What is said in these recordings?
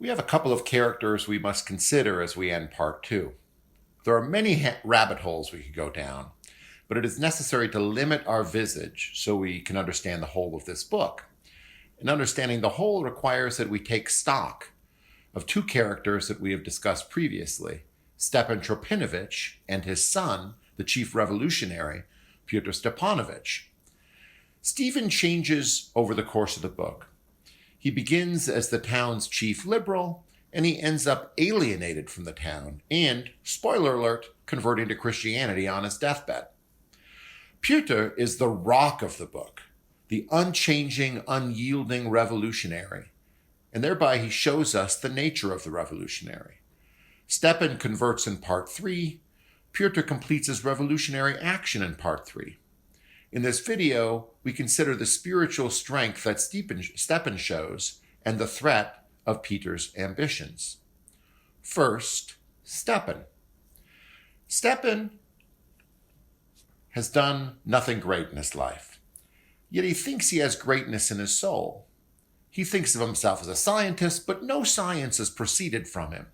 We have a couple of characters we must consider as we end part two. There are many rabbit holes we could go down, but it is necessary to limit our visage so we can understand the whole of this book. And understanding the whole requires that we take stock of two characters that we have discussed previously, Stepan Tropinovich and his son, the chief revolutionary, Pyotr Stepanovich. Stephen changes over the course of the book. He begins as the town's chief liberal, and he ends up alienated from the town and, spoiler alert, converting to Christianity on his deathbed. Pyotr is the rock of the book, the unchanging, unyielding revolutionary, and thereby he shows us the nature of the revolutionary. Stepan converts in part 3. Pyotr completes his revolutionary action in part 3. In this video, we consider the spiritual strength that Stepan shows and the threat of Pyotr ambitions. First, Stepan. Stepan has done nothing great in his life, yet he thinks he has greatness in his soul. He thinks of himself as a scientist, but no science has proceeded from him.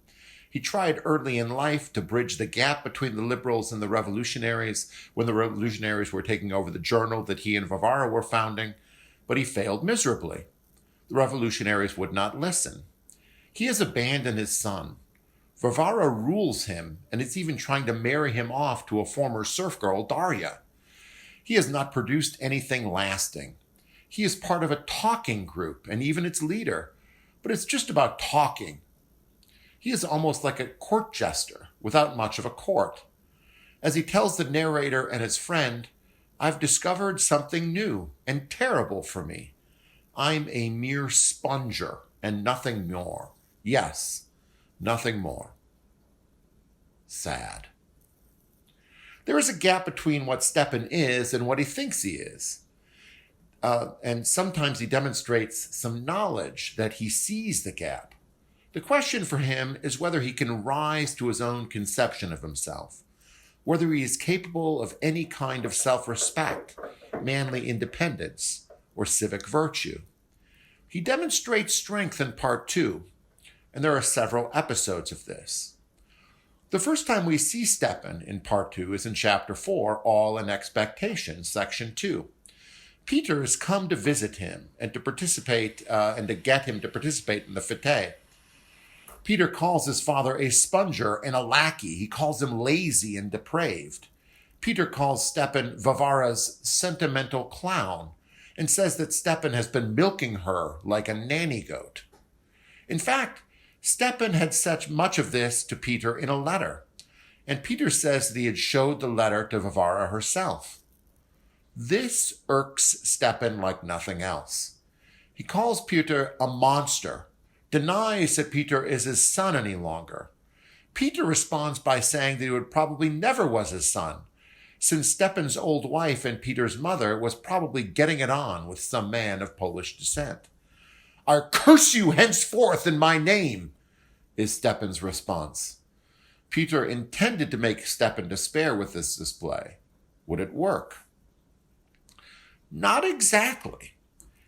He tried early in life to bridge the gap between the liberals and the revolutionaries when the revolutionaries were taking over the journal that he and Varvara were founding, but he failed miserably. The revolutionaries would not listen. He has abandoned his son. Varvara rules him and is even trying to marry him off to a former serf girl, Darya. He has not produced anything lasting. He is part of a talking group and even its leader, but it's just about talking. He is almost like a court jester without much of a court. As he tells the narrator and his friend, "I've discovered something new and terrible for me. I'm a mere sponger and nothing more. Yes, nothing more." Sad. There is a gap between what Stepan is and what he thinks he is. And sometimes he demonstrates some knowledge that he sees the gap. The question for him is whether he can rise to his own conception of himself, whether he is capable of any kind of self-respect, manly independence, or civic virtue. He demonstrates strength in part 2, and there are several episodes of this. The first time we see Stepan in part 2 is in chapter 4, All in Expectation, section 2. Pyotr has come to visit him and to participate and to get him to participate in the fete. Pyotr calls his father a sponger and a lackey. He calls him lazy and depraved. Pyotr calls Stepan Varvara's sentimental clown and says that Stepan has been milking her like a nanny goat. In fact, Stepan had said much of this to Pyotr in a letter, and Pyotr says that he had showed the letter to Varvara herself. This irks Stepan like nothing else. He calls Pyotr a monster, denies that Pyotr is his son any longer. Pyotr responds by saying that he probably never was his son, since Stepan's old wife and Pyotr's mother was probably getting it on with some man of Polish descent. "I curse you henceforth in my name," is Stepan's response. Pyotr intended to make Stepan despair with this display. Would it work? Not exactly.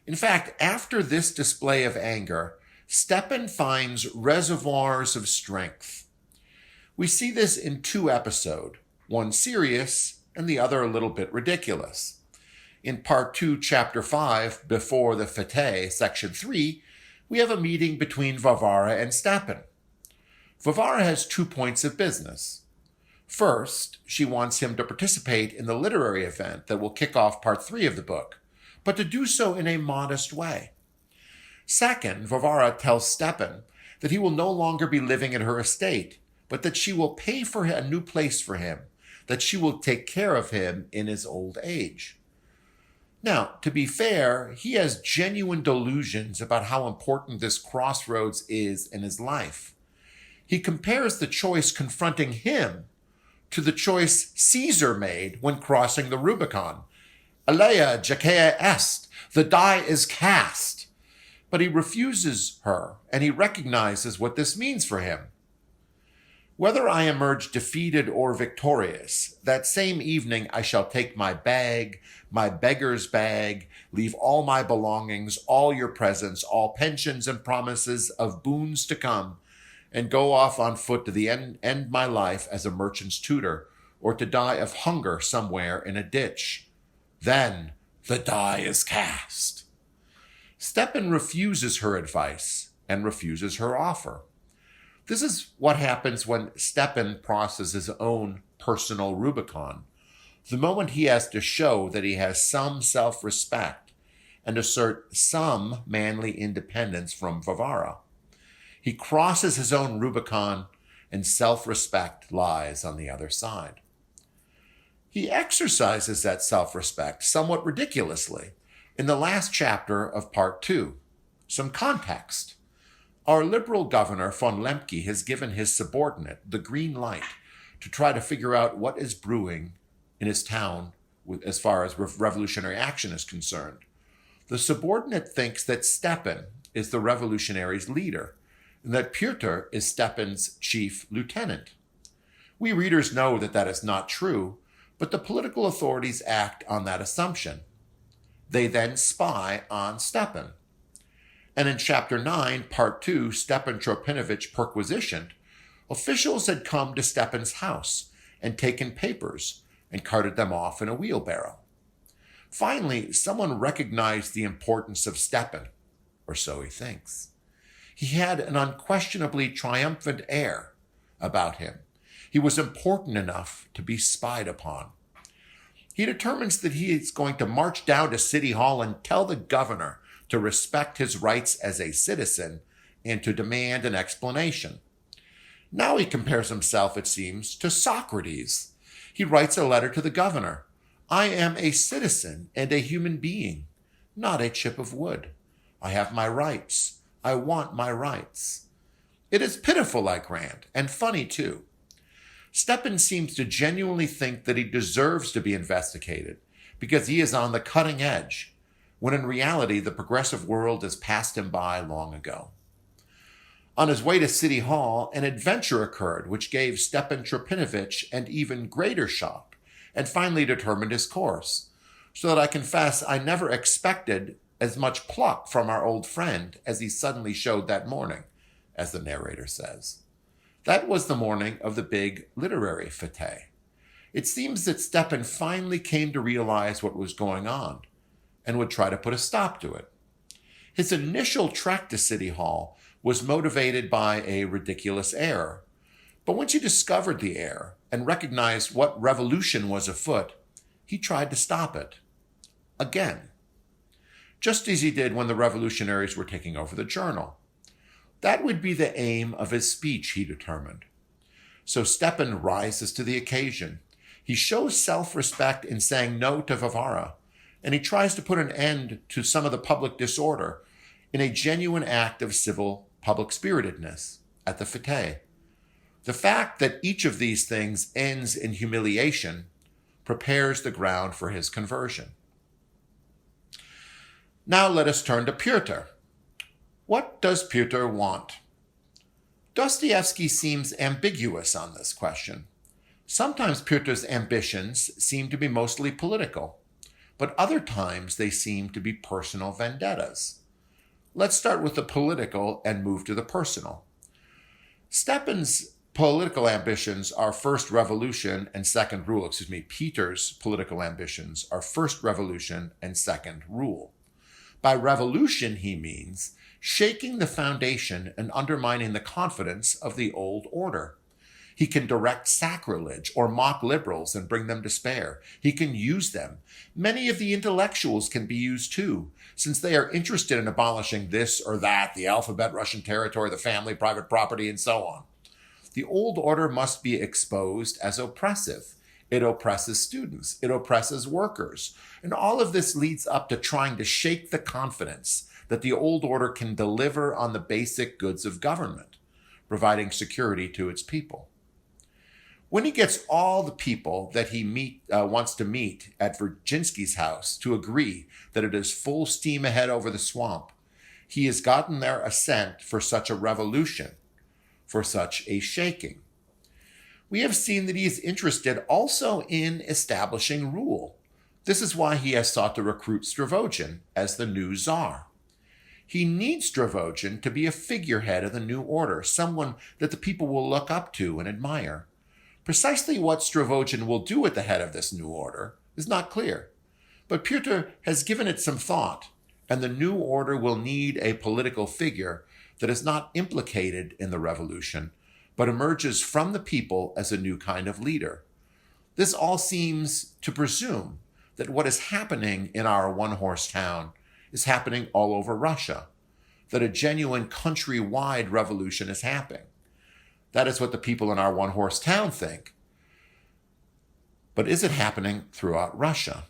In fact, after this display of anger, Stepan finds reservoirs of strength. We see this in 2 episodes, one serious and the other a little bit ridiculous. In part 2, chapter 5, Before the Fete, section 3, we have a meeting between Varvara and Stepan. Varvara has 2 points of business. First, she wants him to participate in the literary event that will kick off part 3 of the book, but to do so in a modest way. Second, Varvara tells Stepan that he will no longer be living at her estate, but that she will pay for a new place for him, that she will take care of him in his old age. Now, to be fair, he has genuine delusions about how important this crossroads is in his life. He compares the choice confronting him to the choice Caesar made when crossing the Rubicon. Alea jacea est, the die is cast. But he refuses her, and he recognizes what this means for him. Whether I emerge defeated or victorious, that same evening I shall take my bag, my beggar's bag, leave all my belongings, all your presents, all pensions and promises of boons to come, and go off on foot to the end my life as a merchant's tutor, or to die of hunger somewhere in a ditch. Then the die is cast. Stepan refuses her advice and refuses her offer. This is what happens when Stepan crosses his own personal Rubicon. The moment he has to show that he has some self-respect and assert some manly independence from Varvara. He crosses his own Rubicon, and self-respect lies on the other side. He exercises that self-respect somewhat ridiculously in the last chapter of Part 2. Some context. Our liberal governor, von Lemke, has given his subordinate the green light to try to figure out what is brewing in his town as far as revolutionary action is concerned. The subordinate thinks that Stepan is the revolutionary's leader and that Pyotr is Stepan's chief lieutenant. We readers know that that is not true, but the political authorities act on that assumption. They then spy on Stepan. And in Chapter 9, Part 2, Stepan Tropinovich perquisitioned, officials had come to Stepan's house and taken papers and carted them off in a wheelbarrow. Finally, someone recognized the importance of Stepan, or so he thinks. He had an unquestionably triumphant air about him. He was important enough to be spied upon. He determines that he is going to march down to City Hall and tell the governor to respect his rights as a citizen and to demand an explanation. Now he compares himself, it seems, to Socrates. He writes a letter to the governor. I am a citizen and a human being, not a chip of wood. I have my rights. I want my rights. It is pitiful, I grant, and funny too. Stepan seems to genuinely think that he deserves to be investigated because he is on the cutting edge, when in reality the progressive world has passed him by long ago. On his way to City Hall, an adventure occurred which gave Stepan Tropinovich an even greater shock and finally determined his course, so that I confess I never expected as much pluck from our old friend as he suddenly showed that morning, as the narrator says. That was the morning of the big literary fete. It seems that Stepan finally came to realize what was going on and would try to put a stop to it. His initial trek to City Hall was motivated by a ridiculous error, but once he discovered the error and recognized what revolution was afoot, he tried to stop it. Again. Just as he did when the revolutionaries were taking over the journal. That would be the aim of his speech, he determined. So Stepan rises to the occasion. He shows self-respect in saying no to Varvara, and he tries to put an end to some of the public disorder in a genuine act of civil public spiritedness at the fete. The fact that each of these things ends in humiliation prepares the ground for his conversion. Now let us turn to Pyotr. What does Pyotr want? Dostoevsky seems ambiguous on this question. Sometimes Pyotr's ambitions seem to be mostly political, but other times they seem to be personal vendettas. Let's start with the political and move to the personal. Stepan's political ambitions are first revolution and second rule. Pytor's political ambitions are first revolution and second rule. By revolution, he means shaking the foundation and undermining the confidence of the old order. He can direct sacrilege or mock liberals and bring them to despair. He can use them. Many of the intellectuals can be used too, since they are interested in abolishing this or that, the alphabet, Russian territory, the family, private property, and so on. The old order must be exposed as oppressive. It oppresses students. It oppresses workers. And all of this leads up to trying to shake the confidence that the old order can deliver on the basic goods of government, providing security to its people. When he gets all the people that he wants to meet at Virginsky's house to agree that it is full steam ahead over the swamp, he has gotten their assent for such a revolution, for such a shaking. we have seen that he is interested also in establishing rule. This is why he has sought to recruit Stravogin as the new czar. He needs Stravogin to be a figurehead of the new order, someone that the people will look up to and admire. Precisely what Stravogin will do at the head of this new order is not clear, but Pyotr has given it some thought, and the new order will need a political figure that is not implicated in the revolution, but emerges from the people as a new kind of leader. This all seems to presume that what is happening in our one-horse town is happening all over Russia, that a genuine countrywide revolution is happening. That is what the people in our one-horse town think. But is it happening throughout Russia?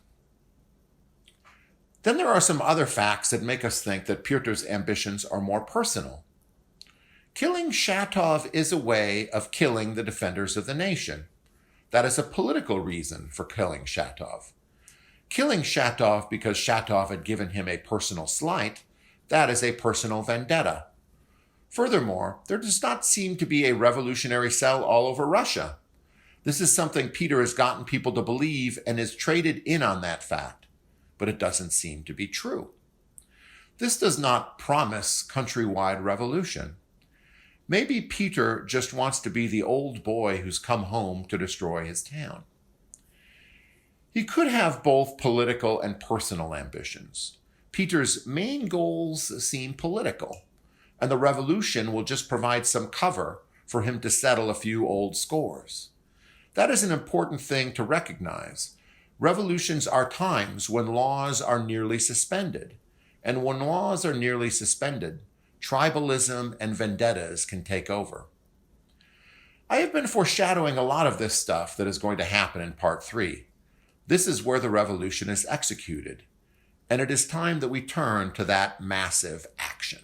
Then there are some other facts that make us think that Pyotr's ambitions are more personal. Killing Shatov is a way of killing the defenders of the nation. That is a political reason for killing Shatov. Killing Shatov because Shatov had given him a personal slight, that is a personal vendetta. Furthermore, there does not seem to be a revolutionary cell all over Russia. This is something Pyotr has gotten people to believe and is traded in on that fact, but it doesn't seem to be true. This does not promise countrywide revolution. Maybe Pyotr just wants to be the old boy who's come home to destroy his town. He could have both political and personal ambitions. Pyotr's main goals seem political, and the revolution will just provide some cover for him to settle a few old scores. That is an important thing to recognize. Revolutions are times when laws are nearly suspended, and when laws are nearly suspended, tribalism and vendettas can take over. I have been foreshadowing a lot of this stuff that is going to happen in part 3. This is where the revolution is executed, and it is time that we turn to that massive action.